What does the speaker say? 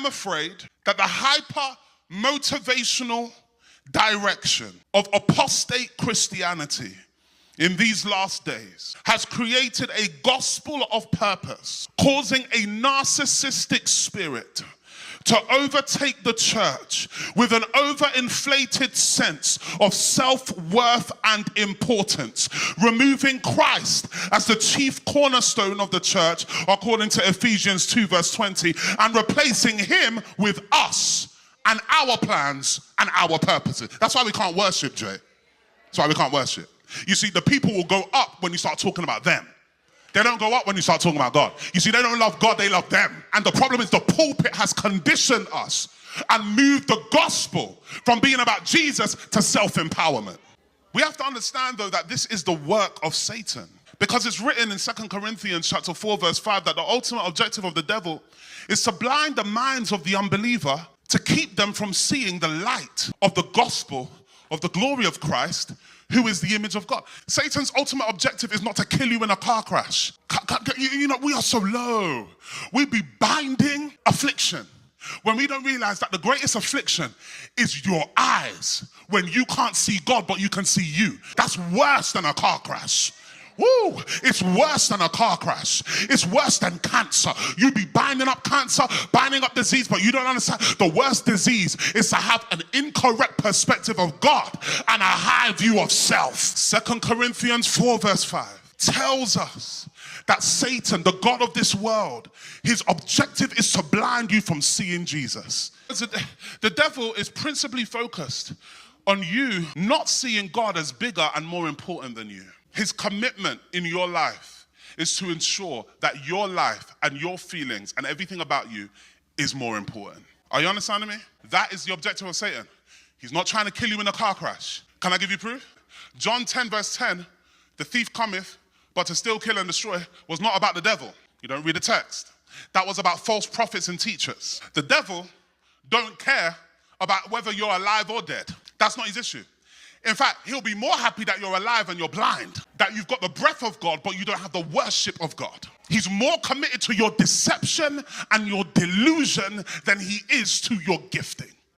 am afraid that the hyper-motivational direction of apostate Christianity in these last days has created a gospel of purpose, causing a narcissistic spirit to overtake the church with an overinflated sense of self-worth and importance, removing Christ as the chief cornerstone of the church, according to Ephesians 2 verse 20, and replacing him with us and our plans and our purposes. That's why we can't worship, Jay. That's why we can't worship. You see, the people will go up when you start talking about them. They don't go up when you start talking about God. You see, they don't love God, they love them. And the problem is the pulpit has conditioned us and moved the gospel from being about Jesus to self-empowerment. We have to understand, though, that this is the work of Satan. Because it's written in 2 Corinthians chapter 4, verse 5, that the ultimate objective of the devil is to blind the minds of the unbeliever to keep them from seeing the light of the gospel of the glory of Christ, who is the image of God. Satan's ultimate objective is not to kill you in a car crash. You know, we are so low. We be binding affliction when we don't realize that the greatest affliction is your eyes, when you can't see God, but you can see you. That's worse than a car crash. Woo! It's worse than a car crash. It's worse than cancer. You be binding up cancer, binding up disease, but you don't understand. The worst disease is to have an incorrect perspective of God and a high view of self. 2 Corinthians 4 verse 5 tells us that Satan, the God of this world, his objective is to blind you from seeing Jesus. The devil is principally focused on you not seeing God as bigger and more important than you. His commitment in your life is to ensure that your life and your feelings and everything about you is more important. Are you understanding me? That is the objective of Satan. He's not trying to kill you in a car crash. Can I give you proof? John 10 verse 10, the thief cometh, but to steal, kill, and destroy, was not about the devil. You don't read the text. That was about false prophets and teachers. The devil don't care about whether you're alive or dead. That's not his issue. In fact, he'll be more happy that you're alive and you're blind, that you've got the breath of God, but you don't have the worship of God. He's more committed to your deception and your delusion than he is to your gifting.